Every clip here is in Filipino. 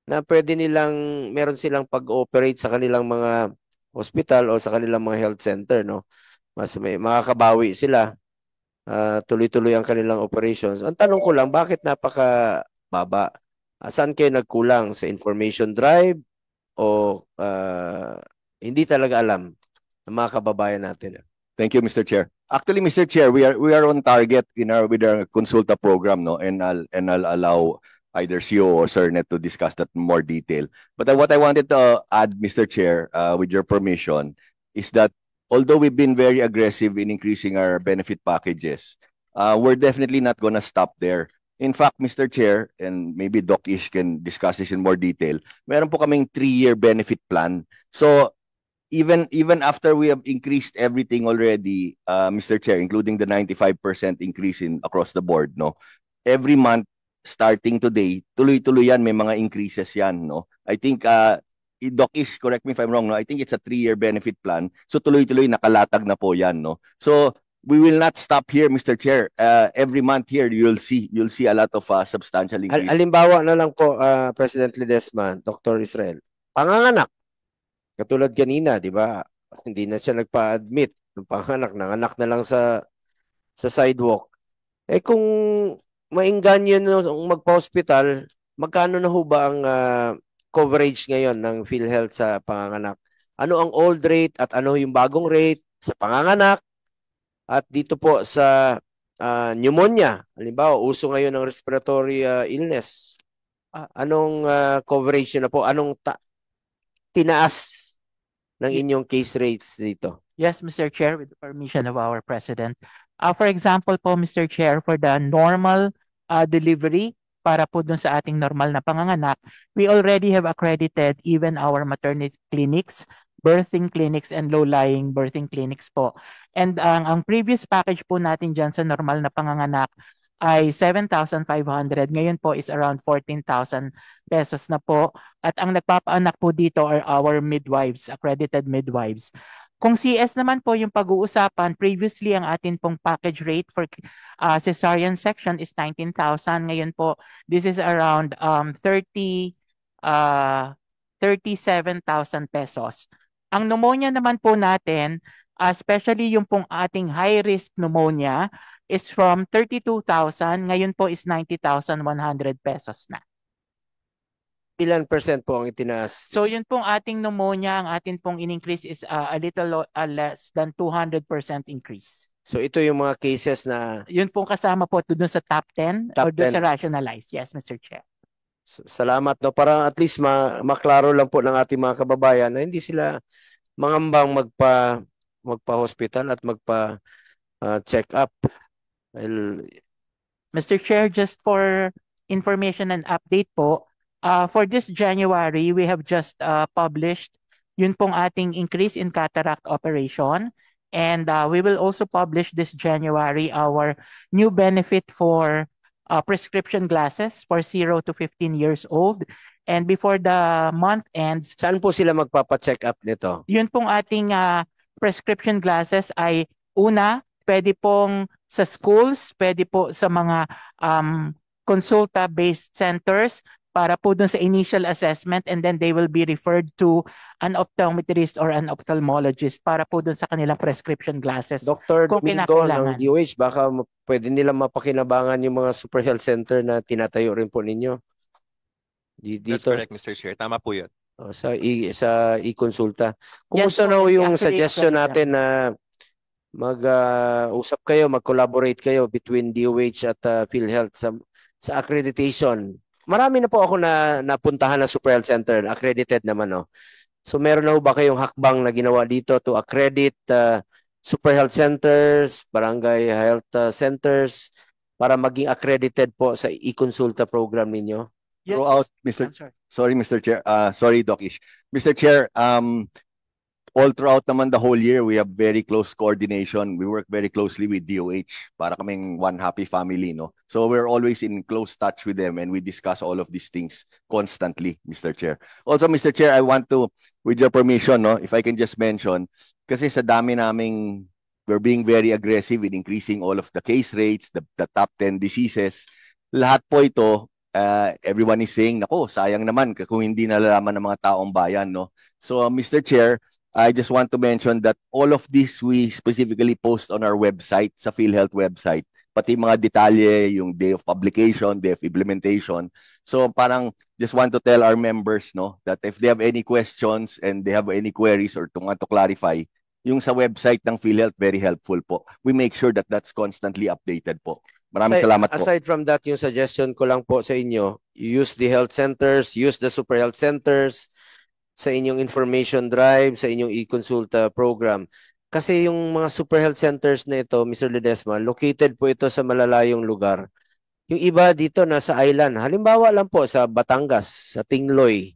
na pwede meron silang pag-ooperate sa kanilang mga hospital o sa kanilang mga health center, no? Mas makakabawi sila, tuloy-tuloy ang kanilang operations. Ang tanong ko lang, bakit napakababa? Saan kayo nagkulang? Sa information drive o hindi talaga alam ng mga kababayan natin? Thank you, Mr. Chair. Actually, Mr. Chair, we are on target with our Consulta program, no, and I'll allow either CEO or Sernet to discuss that in more detail. But what I wanted to add, Mr. Chair, with your permission, is that although we've been very aggressive in increasing our benefit packages, we're definitely not going to stop there. In fact, Mr. Chair, and maybe Doc Ish can discuss this in more detail, meron po kaming 3-year benefit plan. So even after we have increased everything already, Mr. Chair, including the 95% increase in across the board, no, every month starting today, tuloy-tuloy yan, may mga increases yan, no. I think Doc Ish, correct me if I'm wrong, no, I think it's a 3-year benefit plan, so tuloy-tuloy nakalatag na po yan, no. So we will not stop here, Mr. Chair. Every month here, you'll see a lot of substantial increase. Halimbawa na lang po, President Ledesma, Dr. Israel, panganganak. Katulad kanina, di ba? Hindi na siya nagpa-admit ng panganak, nanganak na lang sa sidewalk. Eh kung maingganyo nung magpa-hospital, magkano na ho ba ang coverage ngayon ng PhilHealth sa panganganak? Ano ang old rate at ano yung bagong rate sa panganganak? At dito po sa pneumonia, halimbawa, uso ngayon ng respiratory illness. Anong coverage na po? Anong tinaas ng inyong case rates dito? Yes, Mr. Chair, with the permission of our President. For example po, Mr. Chair, for the normal delivery, para po dun sa ating normal na panganganak, we already have accredited even our maternity clinics, birthing clinics, and low-lying birthing clinics po. And ang previous package po natin dyan sa normal na panganganak ay 7,500. Ngayon po is around 14,000 pesos na po. At ang nagpapaanak po dito are our midwives, accredited midwives. Kung CS naman po yung pag-uusapan, previously ang atin pong package rate for cesarean section is 19,000. Ngayon po, this is around 37,000 pesos. Ang pneumonia naman po natin, especially yung pong ating high-risk pneumonia, is from 32,000. Ngayon po is 90,100 pesos na. Ilan percent po ang itinaas? So yun pong ating pneumonia, ang atin pong in-increase is a little less than 200% increase. So ito yung mga cases na... Yun pong kasama po doon sa top 10 or doon sa rationalized. Yes, Mr. Chair. Salamat. No? Para at least maklaro lang po ng ating mga kababayan na hindi sila mangambang magpa-hospital at magpa-check up. Mr. Chair, just for information and update po, for this January, we have just published yun pong ating increase in cataract operation. And we will also publish this January our new benefit for prescription glasses for 0 to 15 years old. And before the month ends... Saan po sila magpapa-check up nito? Yun pong ating prescription glasses ay una, pwede pong sa schools, pwede po sa mga consulta-based centers para po dun sa initial assessment, and then they will be referred to an optometrist or an ophthalmologist para po dun sa kanilang prescription glasses. Dr. Domingo ng DOH, baka pwede nila mapakinabangan yung mga super health center na tinatayo rin po ninyo. Dito. That's correct, Mr. Chair. Tama po yun. Sa e-consulta. Kumusta na yung suggestion natin na mag-usap kayo, mag-collaborate kayo between DOH at PhilHealth sa accreditation? Marami na po ako napuntahan na super health center, accredited naman. No? So meron na ba kayong hakbang na ginawa dito to accredit super health centers, barangay health centers, para maging accredited po sa e-consulta program ninyo? Yes. Throughout, Sorry, Mr. Chair. Sorry, Doc Ish. Mr. Chair, all throughout naman the whole year, we have very close coordination. We work very closely with DOH para kaming one happy family, no? So we're always in close touch with them and we discuss all of these things constantly, Mr. Chair. Also, Mr. Chair, I want to, with your permission, no, if I can just mention, kasi sa dami naming, we're being very aggressive in increasing all of the case rates, the top 10 diseases. Lahat po ito, everyone is saying, nako, sayang naman kung hindi nalalaman ng mga taong bayan, no? So, Mr. Chair, I just want to mention that all of this we specifically post on our website, sa PhilHealth website, pati mga detalye, yung day of publication, day of implementation. So, parang just want to tell our members, no, that if they have any questions and they have any queries or to want to clarify, yung sa website ng PhilHealth, very helpful po. We make sure that that's constantly updated po. Maraming salamat po. Aside from that, yung suggestion ko lang po sa inyo, use the health centers, use the super health centers sa inyong information drive, sa inyong e-consulta program. Kasi yung mga super health centers na ito, Mr. Ledesma, located po ito sa malalayong lugar. Yung iba dito nasa island. Halimbawa lang po sa Batangas, sa Tingloy.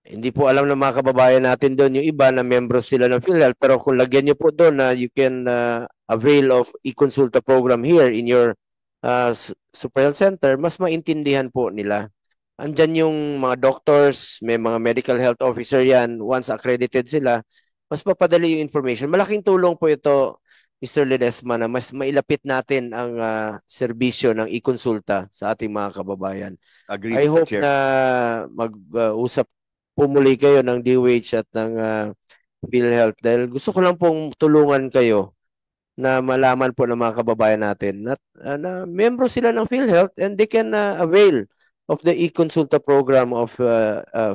Hindi po alam ng mga kababayan natin doon yung iba na membro sila ng PhilHealth. Pero kung lagyan nyo po doon na you can avail of e-consulta program here in your super health center, mas maintindihan po nila. Andyan yung mga doctors, may mga medical health officer yan. Once accredited sila, mas papadali yung information. Malaking tulong po ito, Mr. Ledesma, na mas mailapit natin ang serbisyo ng e-consulta sa ating mga kababayan. Agree, I Mr. hope Chair. na mag-usap pumuli kayo ng DOH at ng PhilHealth dahil gusto ko lang pong tulungan kayo na malaman po ng mga kababayan natin na membro sila ng PhilHealth and they can avail of the e-consulta program of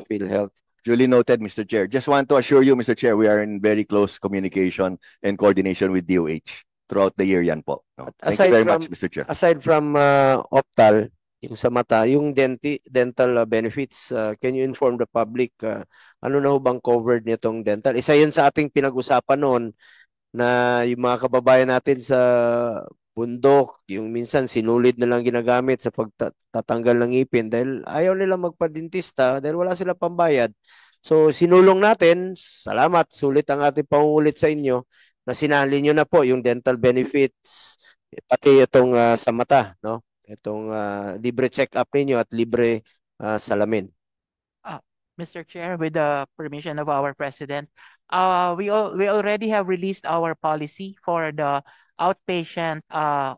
PhilHealth. Duly noted, Mr. Chair. Just want to assure you, Mr. Chair, we are in very close communication and coordination with DOH throughout the year yan po. No? Thank you very much, Mr. Chair. Aside from Optal, yung sa mata, yung dental benefits, can you inform the public ano na ho bang covered nitong dental? Isa yun sa ating pinag-usapan noon na yung mga kababayan natin sa bundok, yung minsan sinulid na lang ginagamit sa pagtatanggal ng ngipin dahil ayaw nila magpa-dentista dahil wala silang pambayad. So sinulong natin, salamat, sulit ang ating pangungulit sa inyo na sinali nyo na po yung dental benefits, pati itong sa mata, no? Itong libre check-up ninyo at libre salamin. Mr. Chair, with the permission of our President, we already have released our policy for the outpatient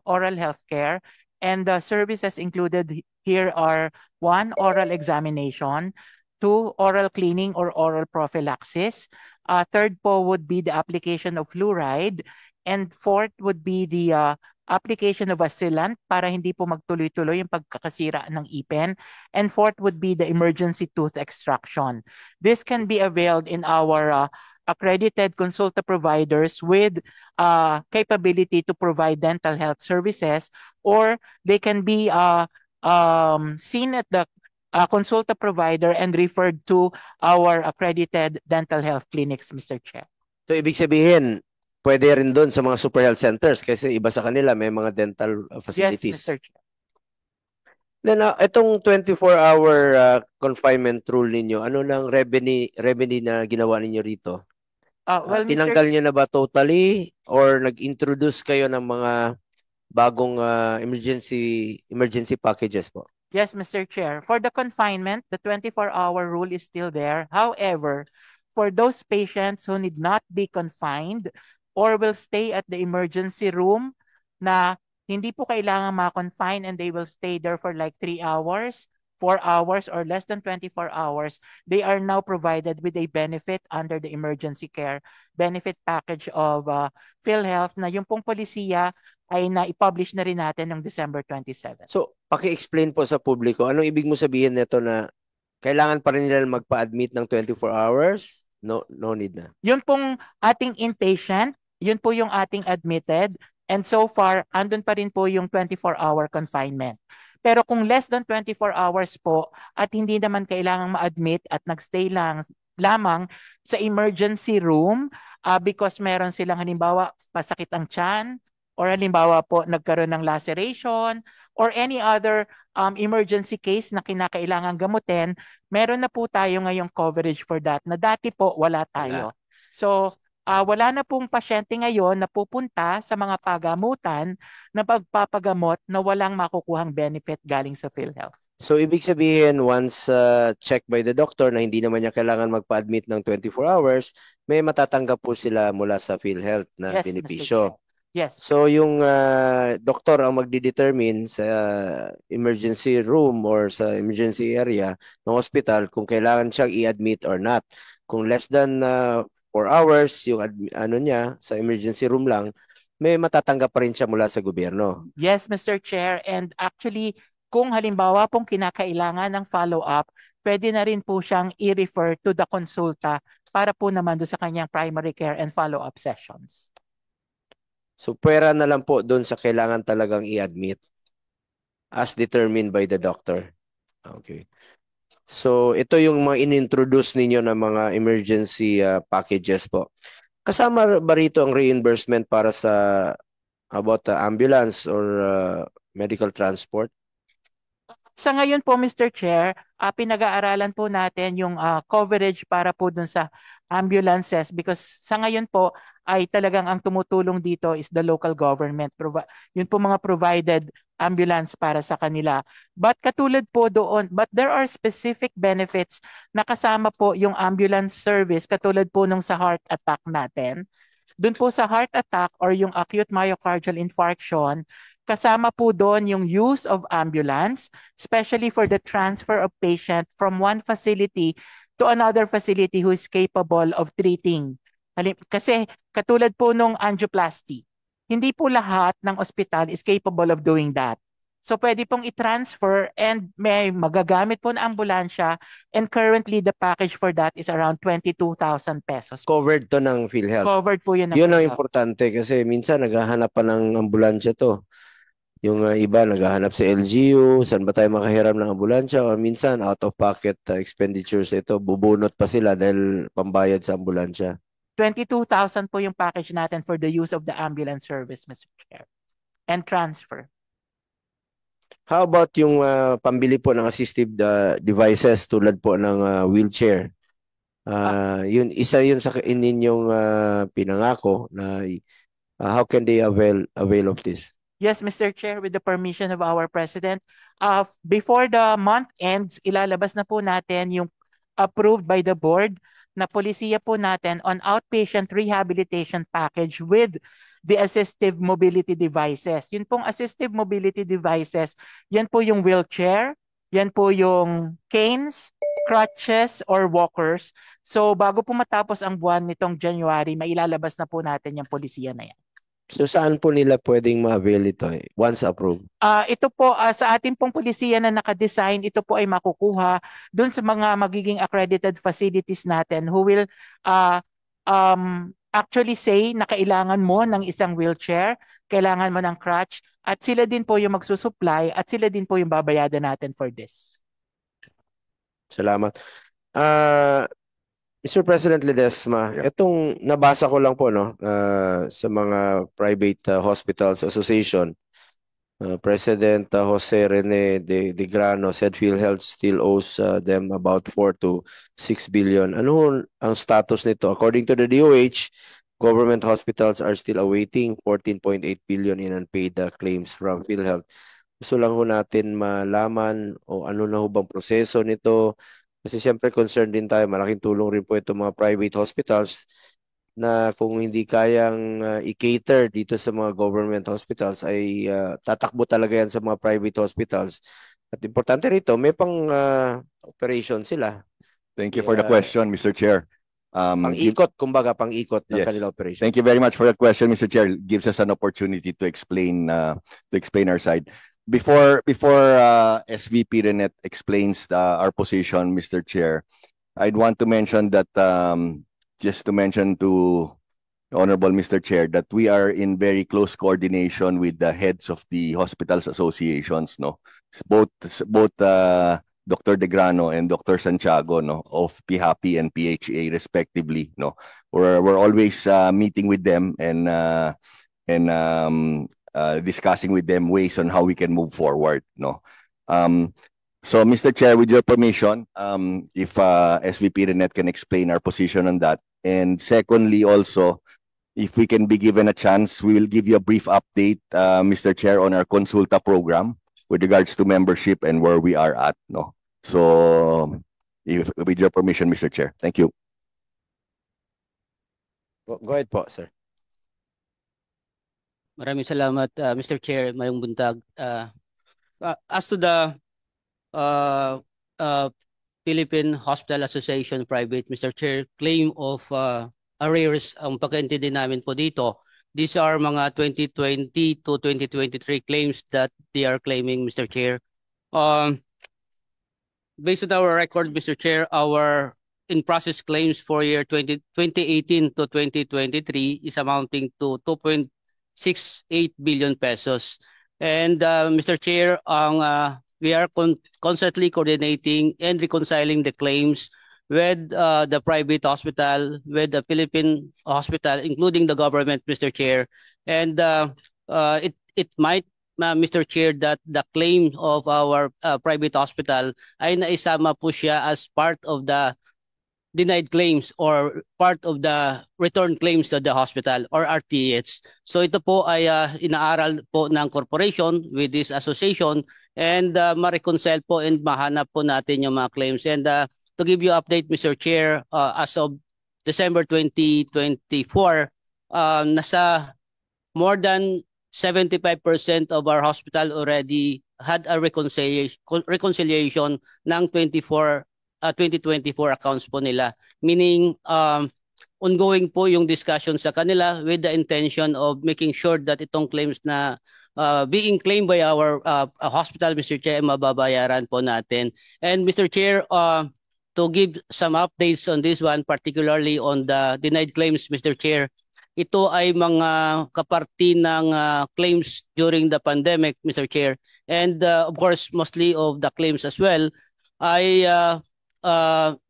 oral health care, and the services included here are 1, oral examination, 2, oral cleaning or oral prophylaxis, 3rd po would be the application of fluoride, and 4th would be the application of a sealant para hindi po magtuloy-tuloy yung pagkakasira ng ipin. And 4th would be the emergency tooth extraction. This can be availed in our accredited consulta providers with capability to provide dental health services, or they can be seen at the consulta provider and referred to our accredited dental health clinics, Mr. Chair. So ibig sabihin, pwede rin doon sa mga super health centers kasi iba sa kanila may mga dental facilities. Yes, Mr. Chair. Then itong 24-hour confinement rule ninyo, ano nang remedy na ginawa ninyo rito? Well, tinanggal nyo na ba totally or nag-introduce kayo ng mga bagong emergency packages po? Yes, Mr. Chair. For the confinement, the 24-hour rule is still there. However, for those patients who need not be confined or will stay at the emergency room na hindi po kailangan ma-confine and they will stay there for like 3 hours, 4 hours, or less than 24 hours, they are now provided with a benefit under the emergency care benefit package of PhilHealth na yung pong polisiya ay na-publish na rin natin noong December 27. So, paki-explain po sa publiko, anong ibig mo sabihin nito na kailangan pa rin nila magpa-admit ng 24 hours? No need na. Yun pong ating inpatient, yun po yung ating admitted, and so far, andun pa rin po yung 24-hour confinement. Pero kung less than 24 hours po at hindi naman kailangang ma-admit at nagstay lamang sa emergency room because meron silang halimbawa pasakit ang tiyan, or halimbawa po nagkaroon ng laceration or any other emergency case na kinakailangan gamutin, meron na po tayo ngayong coverage for that na dati po wala tayo. So, wala na pong pasyente ngayon na pupunta sa mga pagamutan na pagpapagamot na walang makukuhang benefit galing sa PhilHealth. So, ibig sabihin, once checked by the doctor na hindi naman niya kailangan magpa-admit ng 24 hours, may matatanggap po sila mula sa PhilHealth na Yes, benepisyo. Yes. So yung doktor ang magdidetermine sa emergency room or sa emergency area ng hospital kung kailangan siyang i-admit or not. Kung less than 4 hours yung ano niya sa emergency room lang, may matatanggap pa rin siya mula sa gobyerno. Yes, Mr. Chair. And actually, kung halimbawa pong kinakailangan ng follow-up, pwede na rin po siyang i-refer to the consulta para po naman doon sa kanyang primary care and follow-up sessions. So pwera na lang po doon sa kailangan talagang i-admit as determined by the doctor. Okay. So ito yung mga in-introduce ninyo na mga emergency packages po. Kasama ba rito ang reimbursement para sa about ambulance or medical transport? Sa ngayon po, Mr. Chair, pinag-aaralan po natin yung coverage para po dun sa ambulances because sa ngayon po ay talagang ang tumutulong dito is the local government. Yun po mga provided ambulance para sa kanila. But katulad po doon, but there are specific benefits na kasama po yung ambulance service katulad po nung sa heart attack natin. Doon po sa heart attack or yung acute myocardial infarction, kasama po doon yung use of ambulance, especially for the transfer of patient from one facility to another facility who is capable of treating. Kasi katulad po nung angioplasty, hindi po lahat ng ospital is capable of doing that. So pwede pong i-transfer and may magagamit po na ambulansya and currently the package for that is around 22,000 pesos. Covered to ng PhilHealth. Covered po yun ng Yun ang PhilHealth. importante kasi minsan naghahanap pa ng ambulansya to. Yung iba naghahanap sa LGU, saan ba tayo makahiram ng ambulansya o minsan out of pocket expenditures ito, bubunot pa sila dahil pambayad sa ambulansya. 22,000 po yung package natin for the use of the ambulance service, Mr. Chair. And transfer. How about yung pambili po ng assistive devices tulad po ng wheelchair? Yun, isa yun sa ninyong pinangako na how can they avail of this? Yes, Mr. Chair, with the permission of our President, before the month ends, ilalabas na po natin yung approved by the board na polisiya po natin on outpatient rehabilitation package with the assistive mobility devices. Yun pong assistive mobility devices, yan po yung wheelchair, yan po yung canes, crutches, or walkers. So bago po matapos ang buwan nitong January, mailalabas na po natin yung polisiya na yan. So saan po nila pwedeng ma-avail ito once approved? Ito po sa ating pong polisiya na naka-design, ito po ay makukuha doon sa mga magiging accredited facilities natin who will actually say na kailangan mo ng isang wheelchair, kailangan mo ng crutch, at sila din po yung magsusupply at sila din po yung babayadan natin for this. Salamat. Mr. President Ledesma, itong nabasa ko lang po sa mga private hospitals association, President Jose Rene de Grano said PhilHealth still owes them about 4 to 6 billion. Ano ang status nito? According to the DOH, government hospitals are still awaiting 14.8 billion in unpaid claims from PhilHealth. Gusto lang ho natin malaman o ano na ho bang proseso nito. Kasi siyempre concerned din tayo, malaking tulong rin po itong mga private hospitals na kung hindi kayang i-cater dito sa mga government hospitals ay tatakbo talaga yan sa mga private hospitals. At importante rito, may pang operation sila. Thank you for the question, Mr. Chair. Pang-ikot, kumbaga, pang-ikot ng kanila operation. Thank you very much for that question, Mr. Chair. Gives us an opportunity to explain our side. Before SVP Renet explains our position, Mr. Chair, I'd want to mention that just to mention to Honorable Mr. Chair that we are in very close coordination with the heads of the hospitals associations, no, both Dr. De Grano and Dr. Santiago, no, of PHAPI and PHA respectively, no. We're always meeting with them and discussing with them ways on how we can move forward, no. So Mr. Chair, with your permission, if SVP Renet can explain our position on that. And secondly, also, if we can be given a chance, we will give you a brief update, Mr. Chair, on our Consulta program with regards to membership and where we are at, no. So, with your permission, Mr. Chair. Thank you. Go ahead po, sir. Maraming salamat, Mr. Chair, Mayong Buntag. As to the uh, uh, Philippine Hospital Association Private, Mr. Chair, claim of arrears, ang pagkaintindi namin po dito, these are mga 2020 to 2023 claims that they are claiming, Mr. Chair. Based on our record, Mr. Chair, our in-process claims for year 2018 to 2023 is amounting to 2.68 billion pesos. And Mr. Chair, we are constantly coordinating and reconciling the claims with the private hospital, with the Philippine hospital, including the government, Mr. Chair. And it might, Mr. Chair, that the claim of our private hospital ay naisama po siya as part of the denied claims or part of the return claims to the hospital or RTH. So ito po ay inaaral po ng corporation with this association and ma-reconcile po and mahanap po natin yung mga claims. And to give you update, Mr. Chair, as of December 2024, nasa more than 75% of our hospital already had a reconciliation ng 2024 accounts po nila. Meaning, ongoing po yung discussion sa kanila with the intention of making sure that itong claims na being claimed by our hospital, Mr. Chair, mababayaran po natin. And Mr. Chair, to give some updates on this one, particularly on the denied claims, Mr. Chair, ito ay mga kaparti ng claims during the pandemic, Mr. Chair. And of course, mostly of the claims as well ay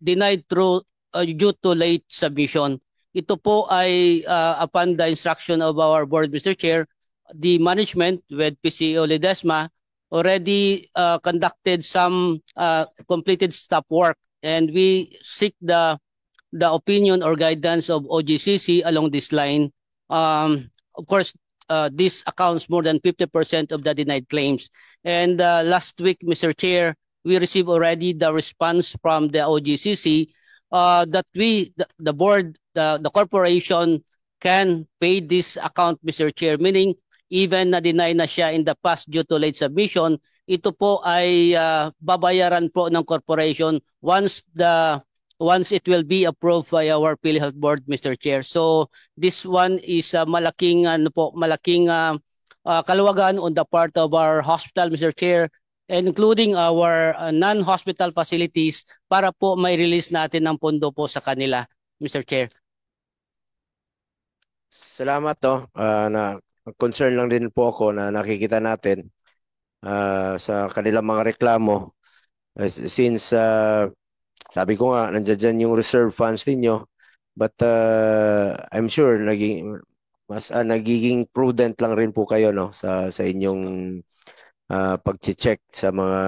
denied through due to late submission. Ito po ay upon the instruction of our board, Mr. Chair, the management with PCO Ledesma already conducted some completed stop work, and we seek the opinion or guidance of OGCC along this line. Of course, this accounts more than 50% of the denied claims. And last week, Mr. Chair, we received already the response from the OGCC that the board, the corporation can pay this account, Mr. Chair, meaning even na deny na siya in the past due to late submission, ito po ay babayaran po ng corporation once it will be approved by our PhilHealth Board, Mr. Chair. So this one is malaking kaluwagan on the part of our hospital, Mr. Chair, and including our non-hospital facilities para po may release natin ng pondo po sa kanila, Mr. Chair. Salamat to. Na concern lang din po ako na nakikita natin sa kanilang mga reklamo since sabi ko nga, nandiyan dyan yung reserve funds ninyo. But I'm sure nagiging prudent lang rin po kayo no sa inyong pag-check sa mga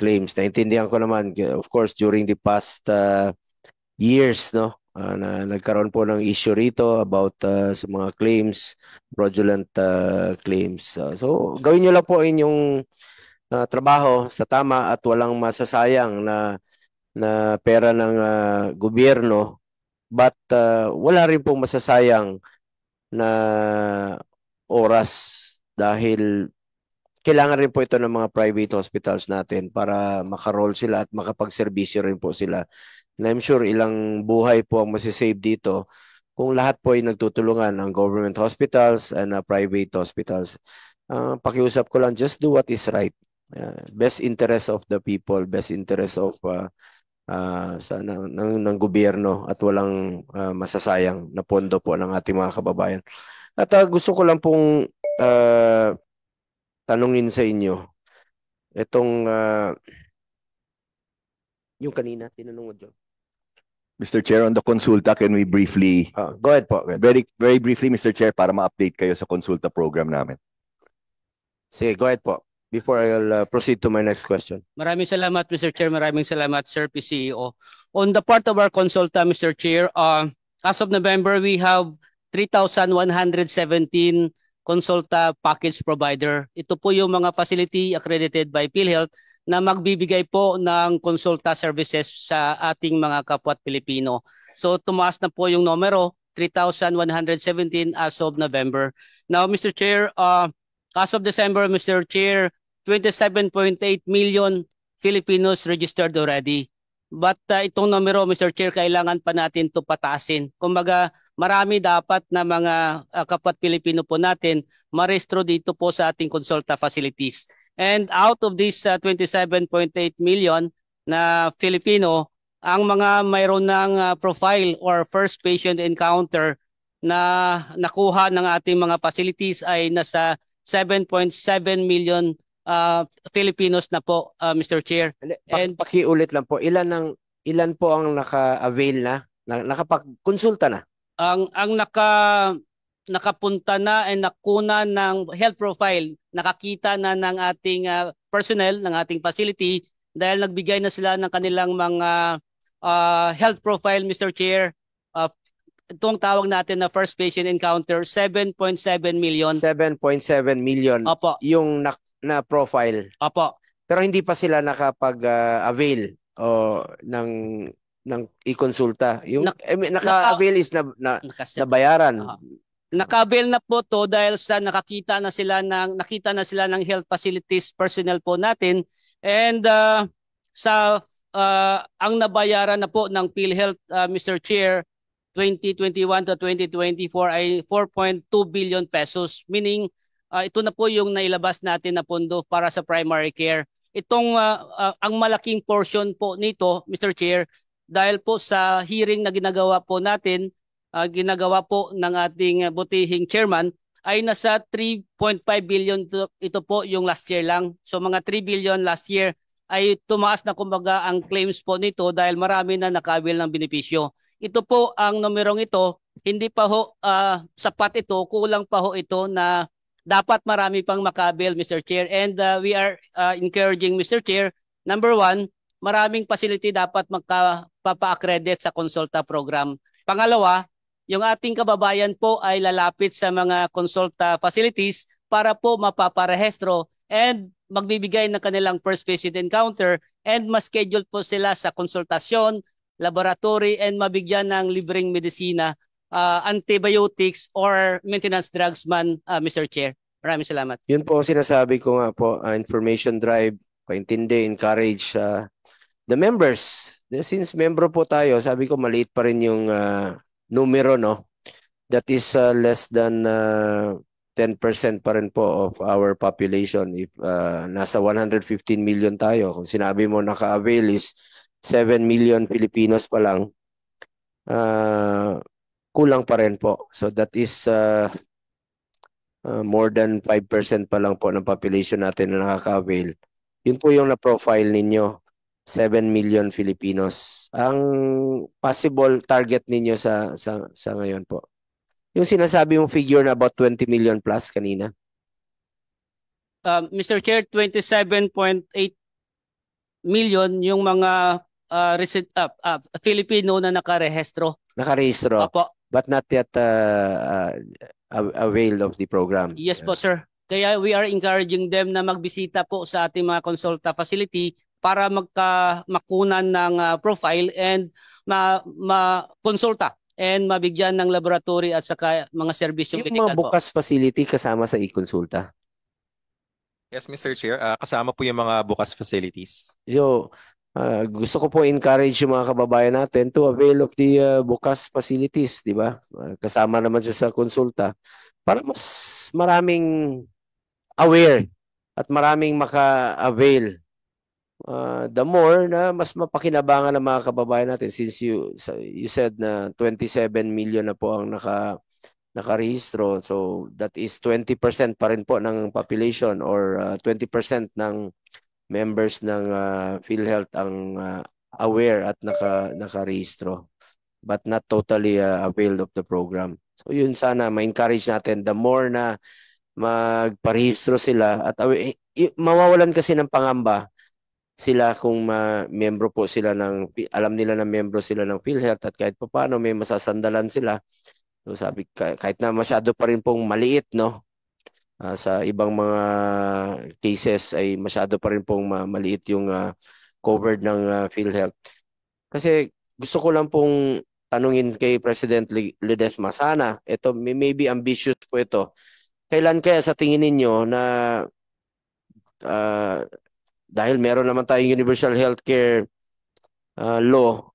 claims. Naintindihan ko naman, of course, during the past years no na nagkaroon po ng issue rito about sa mga claims, fraudulent claims. So gawin niyo lang po inyong trabaho sa tama at walang masasayang na pera ng gobyerno, but wala rin pong masasayang na oras dahil kailangan rin po ito ng mga private hospitals natin para makaroll sila at makapagserbisyo rin po sila. And I'm sure ilang buhay po ang masisave dito kung lahat po ay nagtutulungan, ang government hospitals and private hospitals. Pakiusap ko lang, just do what is right. Best interest of the people, best interest of ng gobyerno at walang masasayang na pondo po ng ating mga kababayan. At gusto ko lang pong tanungin sa inyo itong yung kanina tinanong mo, John. Mr. Chair, on the consulta, can we briefly, go ahead po. Go ahead. very briefly, Mr. Chair, para ma-update kayo sa consulta program namin. Sige, go ahead po. Before I'll proceed to my next question. Maraming salamat, Mr. Chair. Maraming salamat, Sir PCEO. On the part of our consulta, Mr. Chair, as of November, we have 3,117 consulta package provider. Ito po yung mga facility accredited by PhilHealth na magbibigay po ng consulta services sa ating mga kapwa't Pilipino. So tumaas na po yung numero 3,117 as of November. Now, Mr. Chair, as of December, Mr. Chair, 27.8 million Filipinos registered already. But itong numero, Mr. Chair, kailangan pa natin ito patasin. Kumbaga, marami dapat na mga kapat Pilipino po natin marehistro dito po sa ating Consulta facilities. And out of this 27.8 million na Filipino, ang mga mayroon ng profile or first patient encounter na nakuha ng ating mga facilities ay nasa 7.7 million Filipinos na po, Mr. Chair. And Pakiulit lang po, ilan po ang naka-avail na, nakapag-konsulta na? Ang nakapunta na ay nakuna ng health profile, nakakita na ng ating personnel, ng ating facility dahil nagbigay na sila ng kanilang mga health profile, Mr. Chair. Itong tawag natin na first patient encounter, 7.7 million. 7.7 million Opo. yung na-profile. Opo. Pero hindi pa sila nakapag-avail ng i-konsulta. Yung naka-avail is nabayaran. Naka-avail na po to dahil sa nakita na sila ng health facilities personnel po natin, and ang nabayaran na po ng PhilHealth, Mr. Chair, 2021 to 2024 ay 4.2 billion pesos, meaning ito na po yung nailabas natin na pondo para sa primary care. Itong ang malaking portion po nito, Mr. Chair, dahil po sa hearing na ginagawa po natin, ginagawa po ng ating butihing chairman, ay nasa 3.5 billion ito po yung last year lang. So mga 3 billion last year ay tumaas na kumbaga ang claims po nito dahil marami na naka-avail ng benepisyo. Ito po ang numerong ito, hindi pa ho sapat ito, kulang pa ho ito na dapat marami pang maka-avail, Mr. Chair. And we are encouraging, Mr. Chair, number one, maraming facility dapat magpapa-accredit sa Consulta program. Pangalawa, yung ating kababayan po ay lalapit sa mga Consulta facilities para po mapaparehistro and magbibigay ng kanilang first patient encounter and ma-schedule po sila sa konsultasyon, laboratory, and mabigyan ng libreng medisina, antibiotics or maintenance drugs man, Mr. Chair. Maraming salamat. Yun po sinasabi ko nga po, information drive, paintindi, encourage the members. Since membro po tayo, sabi ko maliit pa rin yung numero, no? That is less than 10% pa rin po of our population. If nasa 115 million tayo, kung sinabi mo naka-avail is 7 million Filipinos pa lang, kulang pa rin po. So that is more than 5% pa lang po ng population natin na nakaka-avail. Yun po yung na-profile ninyo, 7 million Filipinos. Ang possible target ninyo sa ngayon po. Yung sinasabi mong figure na about 20 million plus kanina. Mr. Chair, 27.8 million yung mga Filipino na nakarehistro. Nakarehistro. Opo. But not yet availed of the program. Yes po, sir. Kaya we are encouraging them na magbisita po sa ating mga Consulta facility para makunan ng profile and makonsulta and mabigyan ng laboratory at saka mga serbisyong Yung medical mga bukas facility kasama sa e-konsulta? Yes, Mr. Chair. Kasama po yung mga bukas facilities. Gusto ko po encourage yung mga kababayan natin to avail of the bukas facilities, di ba? Kasama naman siya sa konsulta para mas maraming aware at maraming maka-avail. The more na mas mapakinabangan ng mga kababayan natin, since you said na 27 million na po ang nakarehistro, so that is 20% pa rin po ng population or 20% ng members ng PhilHealth ang aware at nakarehistro, but not totally availed of the program. So yun, sana ma-encourage natin the more na magparehistro sila at mawawalan kasi ng pangamba sila kung membro po sila alam nila na membro sila ng PhilHealth at kahit pa paano may masasandalan sila. So sabi, kahit na masyado pa rin pong maliit, no? Sa ibang mga cases ay masyado pa rin pong maliit yung covered ng PhilHealth. Kasi gusto ko lang pong tanungin kay President Ledesma, sana, ito maybe ambitious po ito. Kailan kaya sa tingin ninyo na dahil meron naman tayong universal healthcare law,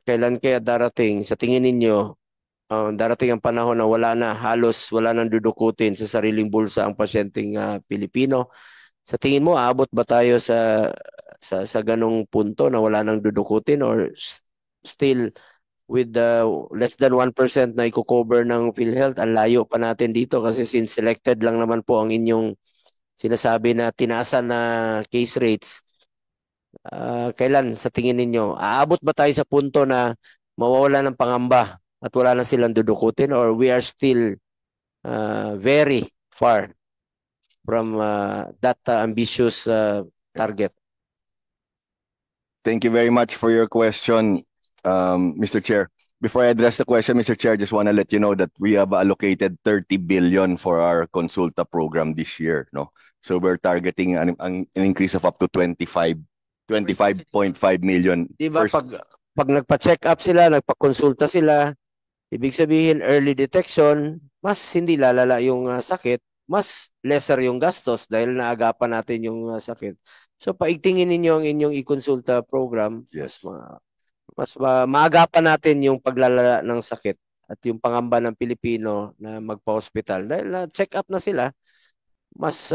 kailan kaya darating sa tingin ninyo darating ang panahon na halos wala nang dudukutin sa sariling bulsa ang pasyenteng Pilipino? Sa tingin mo, aabot ba tayo sa ganong punto na wala nang dudukutin, or still with the less than 1% na i-cover ng PhilHealth, ang layo pa natin dito kasi since selected lang naman po ang inyong sinasabi na tinaasan na case rates. Kailan sa tingin ninyo, aabot ba tayo sa punto na mawawala ng pangamba at wala na silang dudukutin, or we are still very far from that ambitious target? Thank you very much for your question, Mr. Chair. Before I address the question, Mr. Chair, I just want to let you know that we have allocated 30 billion for our Consulta program this year. No, so we're targeting an increase of up to 25.5 million. Diba, pag nagpa-check up sila, nagpa-consulta sila, ibig sabihin early detection, mas hindi lalala yung sakit, mas lesser yung gastos dahil naagapan natin yung sakit. So paigtingin ninyo ang inyong i-consulta program, Yes. mas maagapan natin yung paglalala ng sakit at yung pangamba ng Pilipino na magpa-hospital dahil check up na sila. Mas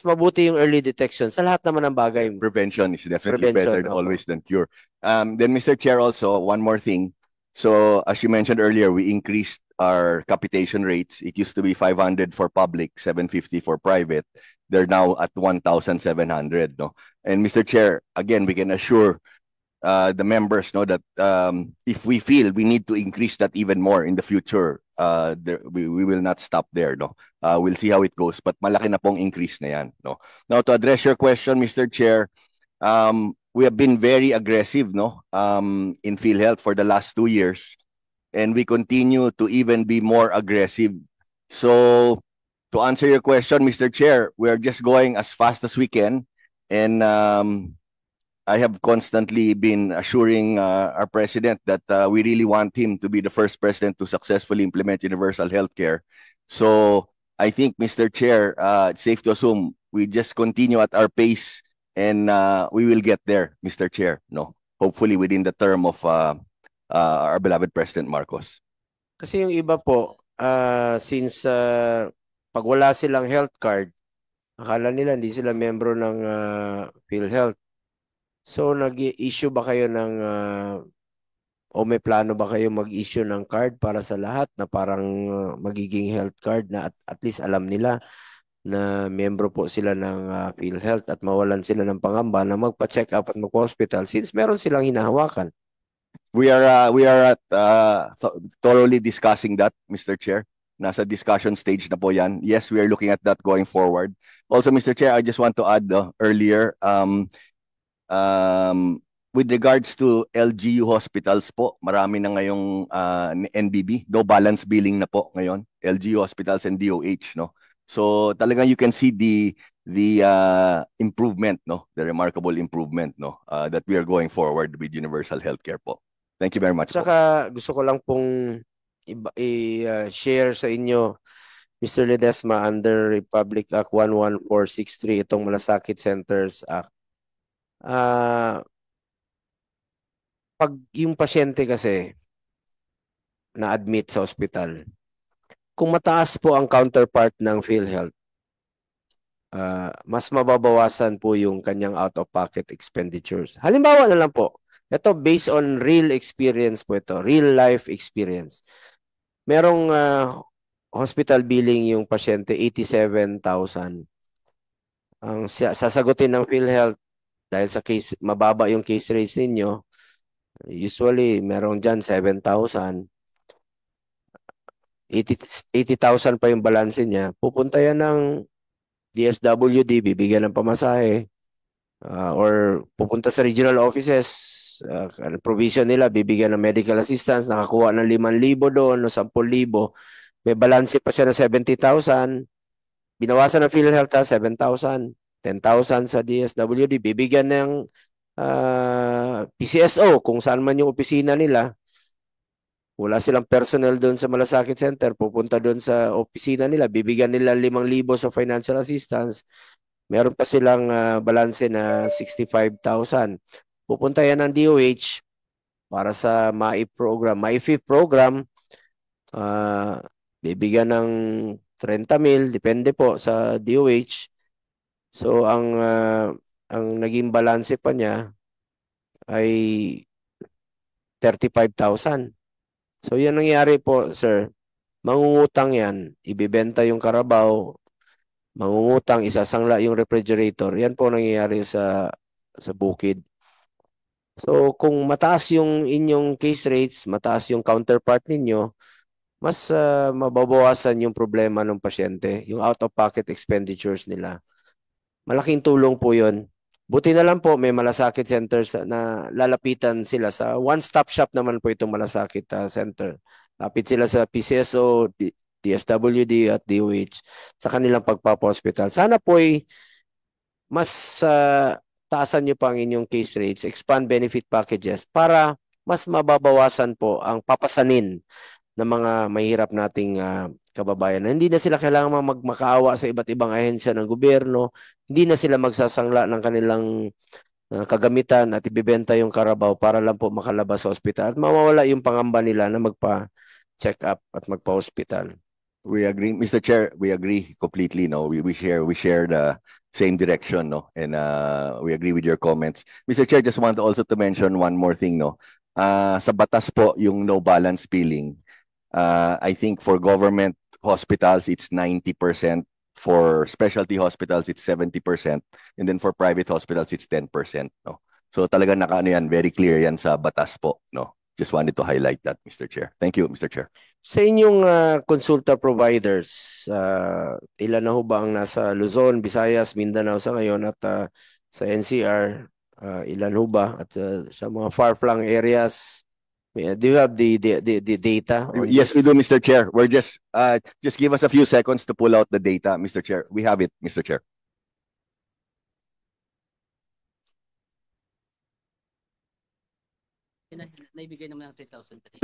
mabuti yung early detection sa lahat naman ng bagay. Prevention is definitely better always than cure. Then, Mr. Chair, also one more thing. So, as you mentioned earlier, we increased our capitation rates. It used to be 500 for public, 750 for private. They're now at 1,700. No, and Mr. Chair, again, we can assure the members know that if we feel we need to increase that even more in the future, we will not stop there. No, we'll see how it goes. But malaki na pong increase na yan. No, now to address your question, Mr. Chair, we have been very aggressive, no, in PhilHealth for the last 2 years, and we continue to even be more aggressive. So, to answer your question, Mr. Chair, we are just going as fast as we can, and I have constantly been assuring our president that we really want him to be the first president to successfully implement universal healthcare. So I think, Mr. Chair, it's safe to assume we just continue at our pace, and we will get there, Mr. Chair. No, hopefully within the term of our beloved President Marcos. Kasi yung iba po, since pag wala silang health card, akala nila hindi sila membro ng PhilHealth. So, nag-issue ba kayo ng, o may plano ba kayo mag-issue ng card para sa lahat na parang magiging health card na at least alam nila na membro po sila ng PhilHealth at mawalan sila ng pangamba na magpa-check up at magpa-hospital since meron silang hinahawakan? We are thoroughly discussing that, Mr. Chair. Nasa discussion stage na po yan. Yes, we are looking at that going forward. Also, Mr. Chair, I just want to add earlier, with regards to LGU hospitals po, marami na ngayong NBB, no balance billing na po ngayon, LGU hospitals and DOH, no. So talagang you can see the improvement, no, the remarkable improvement, no, that we are going forward with universal healthcare po. Thank you very much. Saka gusto ko lang pong i-share sa inyo, Mr. Ledesma, under Republic Act 11463, itong Malasakit Centers Act. Pag yung pasyente kasi na-admit sa ospital, kung mataas po ang counterpart ng PhilHealth, mas mababawasan po yung kanyang out-of-pocket expenditures. Halimbawa na lang po, ito based on real experience po ito, real life experience. Merong hospital billing yung pasyente, 87,000. Ang sasagutin ng PhilHealth, dahil sa case, mababa yung case rates ninyo, usually meron dyan 7,000. 80,000 pa yung balanse niya. Pupunta yan ng DSWD, bibigyan ng pamasahe, or pupunta sa regional offices, provision nila, bibigyan ng medical assistance, nakakuha ng 5,000 doon, o 10,000. May balanse pa siya ng 70,000. Binawasan ng PhilHealth, 7,000. 10,000 sa DSWD, bibigyan ng PCSO, kung saan man yung opisina nila, wala silang personnel doon sa Malasakit Center, pupunta doon sa opisina nila, bibigyan nila 5,000 sa financial assistance, meron pa silang balanse na 65,000. Pupunta yan ng DOH para sa MAIF program, bibigyan ng 30,000, depende po sa DOH. So ang naging balanse pa niya ay 35,000. So yan nangyari po, sir. Mangungutang yan, ibibenta yung Carabao, mangungutang, isasangla yung refrigerator. Yan po nangyayari sa bukid. So kung mataas yung inyong case rates, mataas yung counterpart ninyo, mas mababawasan yung problema ng pasyente, yung out-of-pocket expenditures nila. Malaking tulong po yun. Buti na lang po may malasakit centers na lalapitan sila sa one-stop shop naman po itong malasakit center. Lapit sila sa PCSO, DSWD at DOH sa kanilang pagpapa-hospital. Sana po ay mas taasan nyo pa ang inyong case rates, expand benefit packages para mas mababawasan po ang papasanin ng mga mahirap nating kababayan. Hindi na sila kailangan magmakaawa sa iba't ibang ahensya ng gobyerno, hindi na sila magsasangla ng kanilang kagamitan at ibibenta yung Carabao para lang po makalabas sa ospital at mawawala yung pangamba nila na magpa-check up at magpa-hospital. We agree, Mr. Chair. We agree completely. No, we share the same direction. No, and we agree with your comments, Mr. Chair. Just want also to mention one more thing. No, sa batas po yung no balance billing. I think for government hospitals, it's 90%. For specialty hospitals, it's 70%. And then for private hospitals, it's 10%. No? So talaga naka yan, very clear yan sa batas po. No? Just wanted to highlight that, Mr. Chair. Thank you, Mr. Chair. Sa inyong consulta providers, ilan na ho ba ang nasa Luzon, Visayas, Mindanao sa ngayon at sa NCR, ilan ho ba? At sa mga far-flung areas, do you have the data? Yes, we do, Mr. Chair. We're just give us a few seconds to pull out the data, Mr. Chair. We have it, Mr. Chair. Naibigay naman ng 3,000.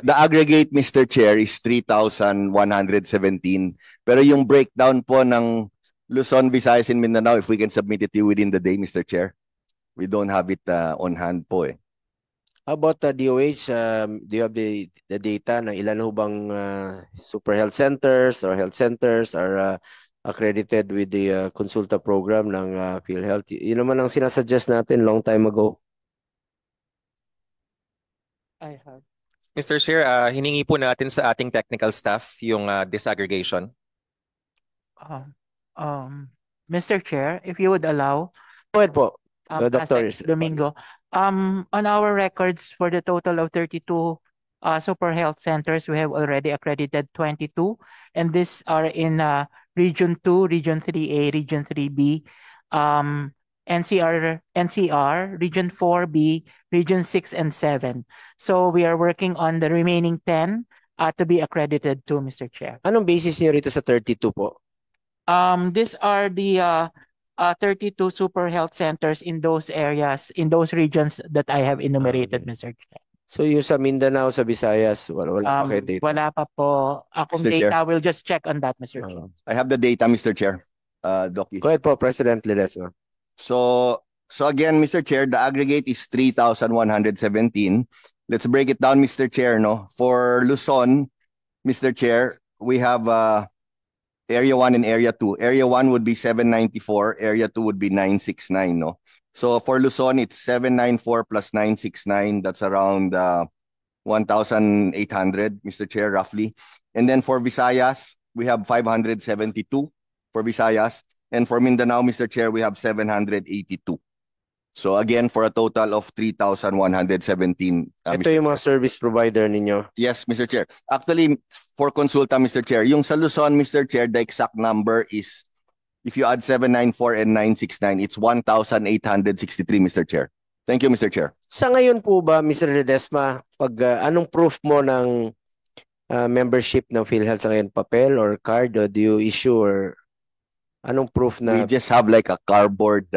The aggregate, Mr. Chair, is 3,117. Pero yung breakdown po ng Luzon, Visayas, and Mindanao, if we can submit it to you within the day, Mr. Chair. We don't have it on hand po eh. How about the DOH? Do you have the data na ilan ho bang super health centers or health centers are accredited with the consulta program ng PhilHealth? Yun naman ang sinasuggest natin long time ago. I have. Mr. Chair, hiningi po natin sa ating technical staff yung disaggregation. Mr. Chair, if you would allow, Go ahead po. Dr. Asek Domingo, on our records for the total of 32 super health centers, we have already accredited 22, and these are in Region 2, Region 3A, Region 3B, NCR, Region 4B, Region 6 and 7. So we are working on the remaining 10 to be accredited to, Mr. Chair. Anong basis niyo rito sa 32 po? These are the 32 super health centers in those areas, in those regions that I have enumerated, Mr. Chair. So yung sa Mindanao, sa Visayas, wala pa kayo data? Wala pa po akong Mr. data. Chair. We'll just check on that, Mr. Chair. I have the data, Mr. Chair. Doc. Go ahead po, President Ledesma. So again, Mr. Chair, the aggregate is 3,117. Let's break it down, Mr. Chair. No, for Luzon, Mr. Chair, we have Area 1 and Area 2. Area 1 would be 794. Area 2 would be 969. No, so for Luzon, it's 794 plus 969. That's around 1,800, Mr. Chair, roughly. And then for Visayas, we have 572 for Visayas. And for Mindanao, Mr. Chair, we have 782. So again, for a total of 3,117. Ito yung mga service provider ninyo. Yes, Mr. Chair. Actually, for consulta, Mr. Chair, yung sa Luzon, Mr. Chair, the exact number is, if you add 794 and 969, it's 1,863, Mr. Chair. Thank you, Mr. Chair. Sa ngayon po ba, Mr. Ledesma, anong proof mo ng membership ng PhilHealth sa ngayon? Papel or card? Or do you issue or anong proof na? We just have like a cardboard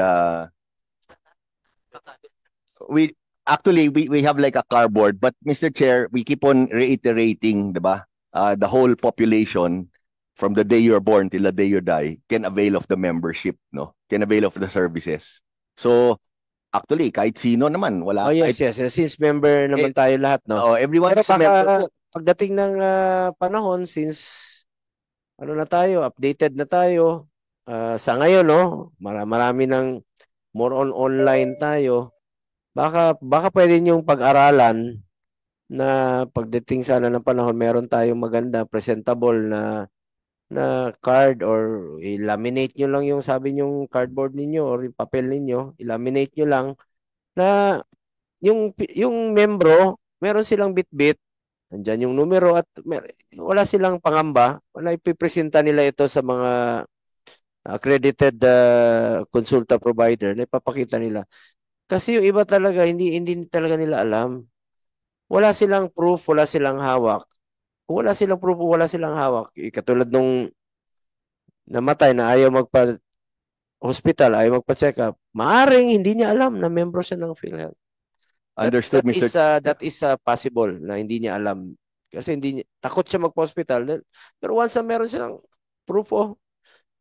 we we have like a cardboard, but Mr. Chair, we keep on reiterating, diba? The whole population from the day you're born till the day you die can avail of the membership, no? Can avail of the services. So actually, kahit sino naman, Oh, yes, yes. Since member naman tayo lahat, no? everyone Pero is a member. baka pagdating ng panahon, since ano na tayo, updated na tayo, sa ngayon, no? Marami ng more on online tayo. Baka pwede niyong pag-aralan na pagdating sana ng panahon, meron tayong maganda, presentable na card, or i-laminate nyo lang yung sabi nyong cardboard ninyo or yung papel ninyo, i-laminate nyo lang na yung membro, meron silang bit-bit, andyan yung numero at wala silang pangamba, wala ipipresenta nila ito sa mga accredited consulta provider na ipapakita nila. Kasi yung iba talaga, hindi talaga nila alam. Wala silang proof, wala silang hawak. Kung wala silang proof, wala silang hawak. Katulad nung namatay na ayaw magpa-hospital, ayaw magpa-check up, maaring hindi niya alam na membro siya ng PhilHealth. Understood, Mr. That is possible na hindi niya alam. Kasi takot siya magpa-hospital. Pero once na meron silang proof,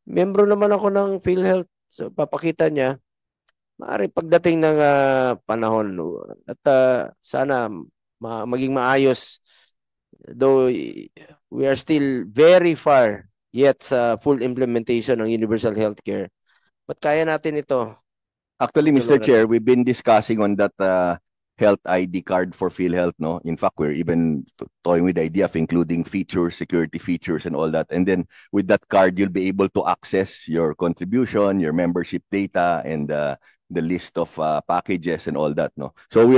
membro naman ako ng PhilHealth, so papakita niya, maaari pagdating ng panahon at sana maging maayos, though we are still very far yet sa full implementation ng universal healthcare. But kaya natin ito. Actually, Mr. Chair, we've been discussing on that health ID card for PhilHealth, no? In fact, we're even toying with the idea of including features, security features and all that. And then with that card, you'll be able to access your contribution, your membership data, and the list of packages and all that, no? So we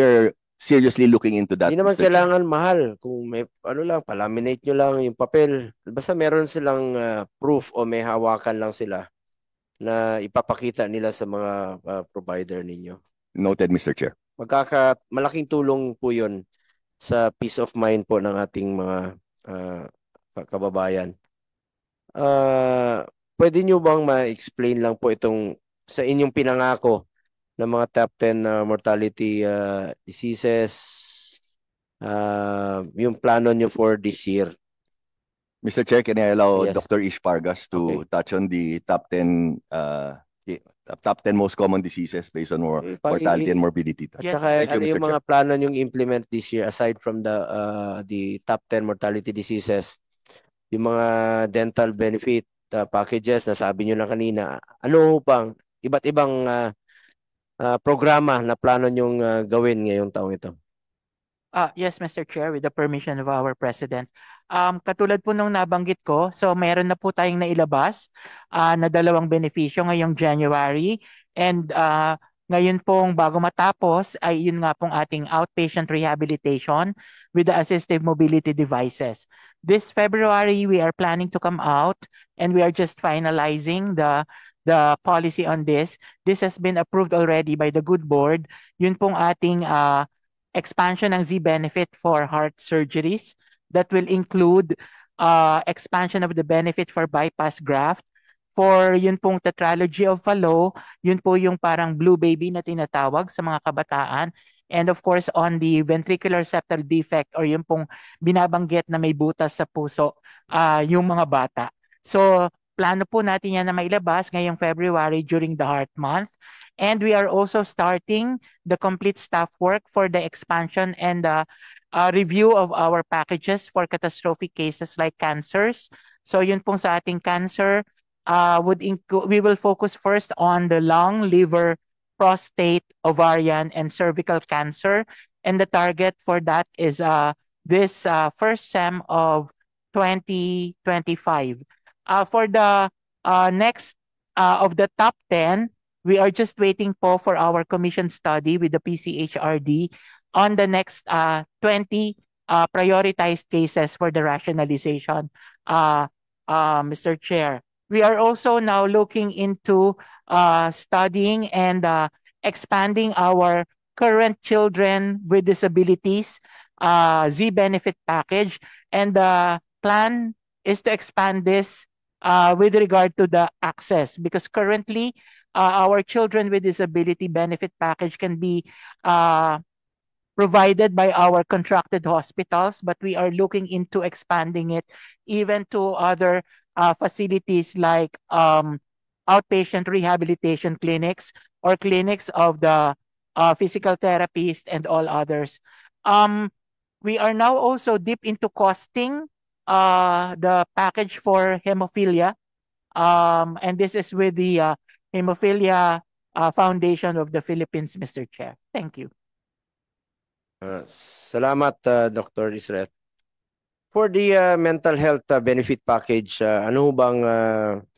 are seriously looking into that. Hindi naman Mr. kailangan mahal. Kung may lang, palaminate nyo lang yung papel. Basta meron silang proof o may hawakan lang sila na ipapakita nila sa mga provider ninyo. Noted, Mr. Chair. Malaking tulong po yun sa peace of mind po ng ating mga kababayan. Pwede nyo bang ma-explain lang po itong sa inyong pinangako ng mga top 10 mortality diseases, yung plano nyo for this year? Mr. Chair, can I allow Yes. Dr. Ish Pargas to touch on the top 10 most common diseases based on mortality and morbidity? At Yes. saka Thank you, ano Mr. yung mga plano nyong implement this year aside from the top 10 mortality diseases? Yung mga dental benefit packages na sabi nyo na kanina, ano pang iba't ibang programa na plano nyong gawin ngayong taong ito? Yes, Mr. Chair, with the permission of our President. Katulad po nung nabanggit ko, so meron na po tayong nailabas na 2 benepisyo ngayong January. And ngayon pong bago matapos ay yun nga pong ating outpatient rehabilitation with the assistive mobility devices. This February, we are planning to come out and we are just finalizing the policy on this. This has been approved already by the Good Board. Yun pong ating expansion ng Z-benefit for heart surgeries that will include expansion of the benefit for bypass graft. For yun pong tetralogy of Fallot, yun po yung parang blue baby na tinatawag sa mga kabataan. And of course, on the ventricular septal defect or yung pong binabanggit na may butas sa puso, yung mga bata. So, plano po natin yan na mailabas ngayong February during the Heart Month. And we are also starting the complete staff work for the expansion and review of our packages for catastrophic cases like cancers. So yun pong sa ating cancer, we will focus first on the lung, liver, prostate, ovarian, and cervical cancer. And the target for that is this first sem of 2025. For the next of the top 10, we are just waiting for our commission study with the PCHRD on the next 20 prioritized cases for the rationalization, Mr. Chair. We are also now looking into studying and expanding our current children with disabilities Z-benefit package. And the plan is to expand this with regard to the access, because currently our children with disability benefit package can be provided by our contracted hospitals, but we are looking into expanding it even to other facilities like outpatient rehabilitation clinics or clinics of the physical therapists and all others. We are now also deep into costing the package for hemophilia. And this is with the Hemophilia Foundation of the Philippines, Mr. Chair. Thank you. Salamat, Dr. Israel. For the mental health benefit package, ano bang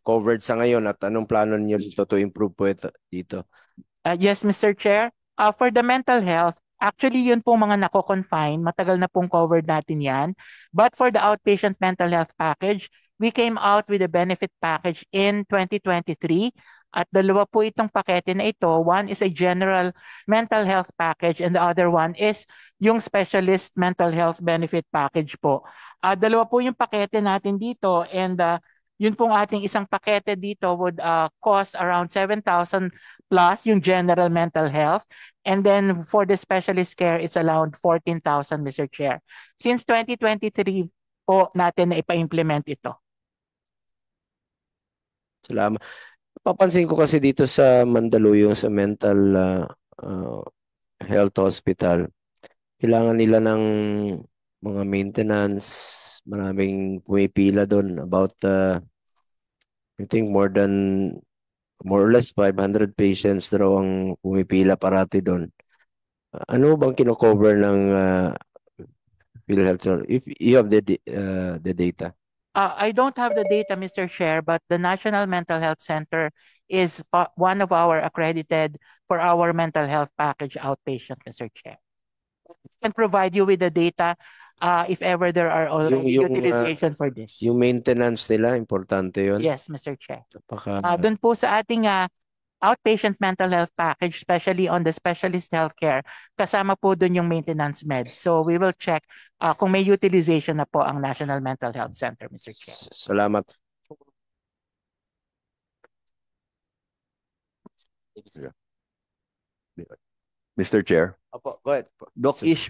covered sa ngayon at anong plano niyo to improve po ito dito? Yes, Mr. Chair. For the mental health, actually yun po mga nako-confine, matagal na pong covered natin yan. But for the outpatient mental health package, we came out with a benefit package in 2023. At dalawa po itong pakete na ito. One is a general mental health package and the other one is yung specialist mental health benefit package po. Dalawa po yung pakete natin dito and yun pong ating isang pakete dito would cost around 7,000 plus yung general mental health. And then for the specialist care, it's around 14,000, Mr. Chair. Since 2023 po natin na ipa-implement ito. Salamat. Papansin ko kasi dito sa Mandaluyong sa mental health hospital, kailangan nila ng mga maintenance, maraming pumipila doon, about I think more or less 500 patients daw ang pumipila parati doon. Ano bang kino-cover ng PhilHealth? If you have the data. I don't have the data, Mr. Chair, but the National Mental Health Center is one of our accredited for our mental health package outpatient, Mr. Chair. I can provide you with the data if ever there are already utilization for this. Yung maintenance nila, importante yun. Yes, Mr. Chair. Napaka- Doon po sa ating outpatient mental health package, especially on the specialist healthcare, kasama po doon yung maintenance meds. So we will check kung may utilization na po ang National Mental Health Center, Mr. Chair. Salamat. Mr. Chair. Opo, go ahead. Doc Ish,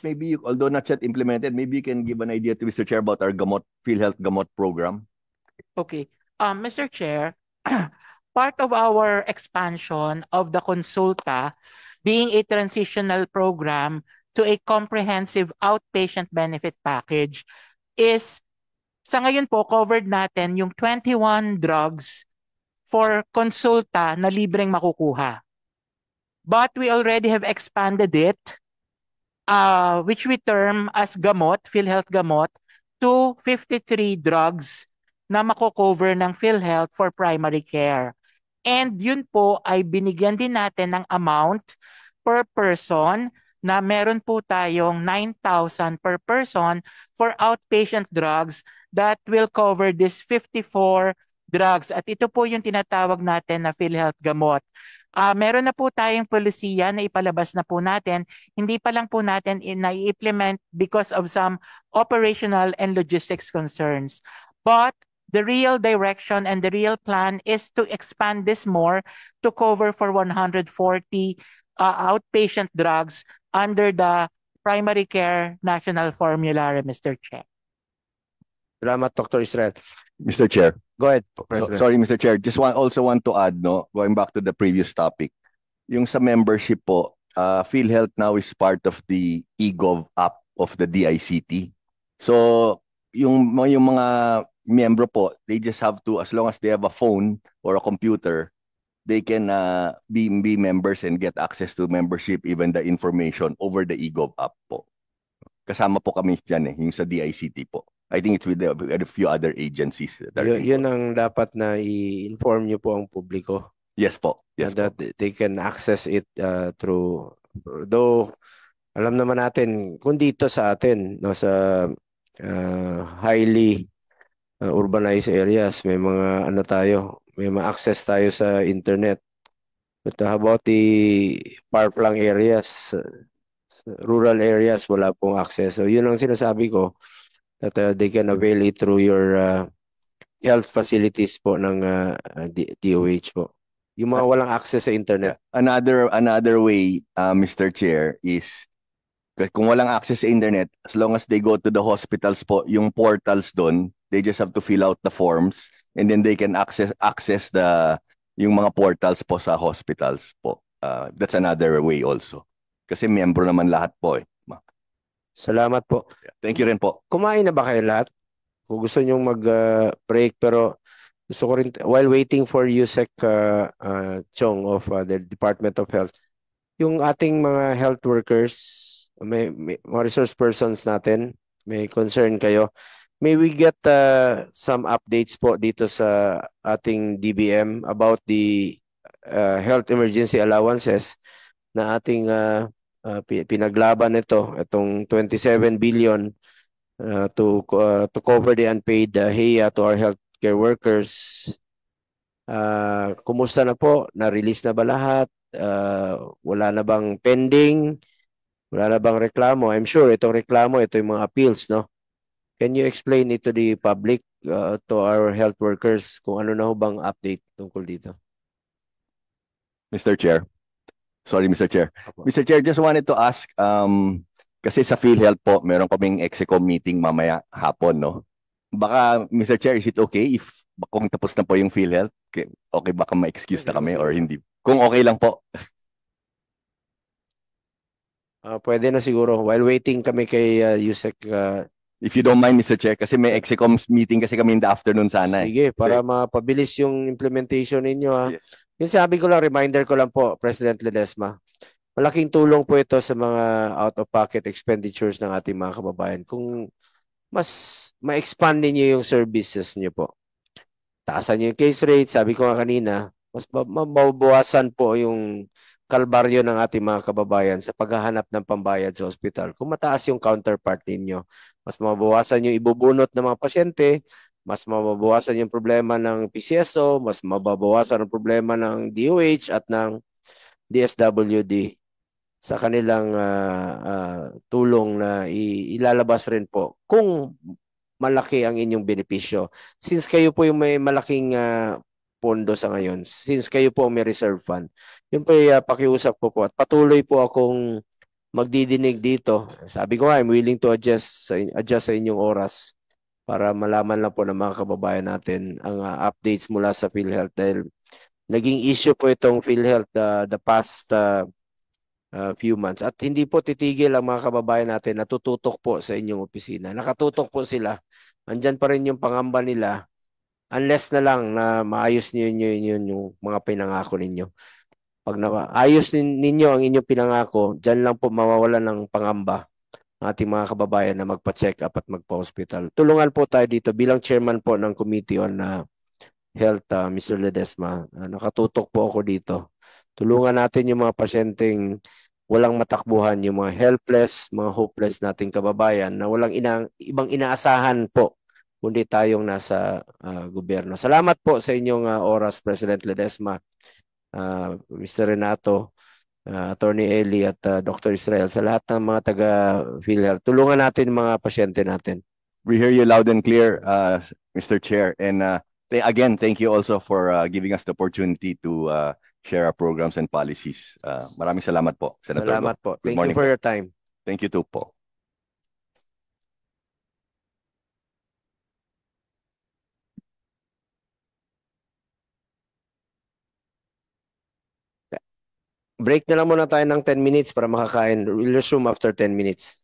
maybe although not yet implemented, maybe you can give an idea to Mr. Chair about our PhilHealth Gamot program. Okay. Mr. Chair, part of our expansion of the Consulta being a transitional program to a comprehensive outpatient benefit package is, sa ngayon po, covered natin yung 21 drugs for Consulta na libreng makukuha. But we already have expanded it, which we term as gamot, PhilHealth Gamot, to 53 drugs na mako-cover ng PhilHealth for primary care. And yun po ay binigyan din natin ng amount per person na meron po tayong 9,000 per person for outpatient drugs that will cover this 54 drugs. At ito po yung tinatawag natin na PhilHealth Gamot. Meron na po tayong polisiya na ipalabas na po natin. Hindi pa lang po natin na-implement because of some operational and logistics concerns. But the real direction and the real plan is to expand this more to cover for 140 outpatient drugs under the primary care national formulary, Mr. Chair. Salamat, Dr. Israel. Mr. Chair. Go ahead, So, President. sorry, Mr. Chair. Just also want to add, going back to the previous topic, yung sa membership po, PhilHealth now is part of the eGov app of the DICT. So, yung mga miyembro po, they just have to, as long as they have a phone or a computer, they can be members and get access to membership, even the information over the eGov app po. Kasama po kami dyan yung sa DICT po. I think it's with a few other agencies. Yun ang dapat na i-inform nyo po ang publiko. Yes po. Yes that po. they can access it through, though alam naman natin kung dito sa atin, sa highly urbanized areas, may mga may mga access tayo sa internet. But how about the far-flung areas, rural areas, wala pong access. So yun ang sinasabi ko, that they can avail it through your health facilities po ng DOH po. Yung mga walang access sa internet. Another way, Mr. Chair, is kung walang access sa internet, as long as they go to the hospitals po, yung portals doon, they just have to fill out the forms and then they can access yung mga portals po sa hospitals po. That's another way also. Kasi miyembro naman lahat po eh. Salamat po. Thank you rin po. Kumain na ba kayo lahat? Kung gusto nyong mag-break, pero gusto ko rin, while waiting for Yusek Chong of the Department of Health, yung ating mga health workers, may mga resource persons natin, may concern kayo. May we get some updates po dito sa ating DBM about the health emergency allowances na ating pinaglaban itong 27 billion to cover the unpaid HEA to our healthcare workers. Kumusta na po? Na-release na ba lahat? Wala na bang pending? Wala na bang reklamo? I'm sure itong reklamo, ito yung mga appeals, no? Can you explain it to the public, to our health workers, kung ano na ho bang update tungkol dito? Mr. Chair. Sorry, Mr. Chair. Apo. Mr. Chair, just wanted to ask, kasi sa PhilHealth po, meron kaming ExCom meeting mamaya hapon, no? Baka, Mr. Chair, is it okay if kung tapos na po yung PhilHealth? Okay, baka ma-excuse na kami or hindi? Kung okay lang po. Pwede na siguro. While waiting kami kay Yusek. If you don't mind, Mr. Chair, kasi may ExCom meeting kasi kami in the afternoon sana eh. Sige, para mapabilis yung implementation ninyo. Yes. Yung sabi ko lang, reminder ko lang po, President Ledesma. Malaking tulong po ito sa mga out-of-pocket expenditures ng ating mga kababayan. Kung mas ma-expand niyo yung services niyo po. Taasan niyo yung case rate, sabi ko nga kanina, mas mababawasan po yung kalbaryo ng ating mga kababayan sa paghahanap ng pambayad sa ospital. Kung mataas yung counterpart ninyo, mas mababawasan yung ibubunot ng mga pasyente, mas mababawasan yung problema ng PCSO, mas mababawasan ang problema ng DOH at ng DSWD sa kanilang tulong na ilalabas rin po kung malaki ang inyong benepisyo. Since kayo po yung may malaking pondo sa ngayon, since kayo po may reserve fund, yun po pakiusap ko po at patuloy po akong magdidinig dito. Sabi ko nga, I'm willing to adjust sa inyong oras para malaman lang po ng mga kababayan natin ang updates mula sa PhilHealth dahil naging issue po itong PhilHealth the past few months. At hindi po titigil ang mga kababayan natin na tututok po sa inyong opisina. Nakatutok po sila. Andyan pa rin yung pangamba nila unless na lang na maayos niyo yung mga pinangako ninyo. Pag naayos ninyo ang inyong pinangako, dyan lang po mawawalan ng pangamba ang ating mga kababayan na magpa-check up at magpa-hospital. Tulungan po tayo dito bilang chairman po ng Committee on Health, Mr. Ledesma. Nakatutok po ako dito. Tulungan natin yung mga pasyenteng walang matakbuhan, yung mga helpless, mga hopeless nating kababayan na walang ibang inaasahan po kundi tayong nasa gobyerno. Salamat po sa inyong oras, President Ledesma, Mr. Renato, Attorney Eli at Dr. Israel, sa lahat ng mga taga-PhilHealth. Tulungan natin mga pasyente natin. We hear you loud and clear, Mr. Chair. And again, thank you also for giving us the opportunity to share our programs and policies. Maraming salamat po, Senator. Salamat po. Good Thank you morning for po. your time. Thank you too po. Break na lang muna tayo ng 10 minutes para makakain. We'll resume after 10 minutes.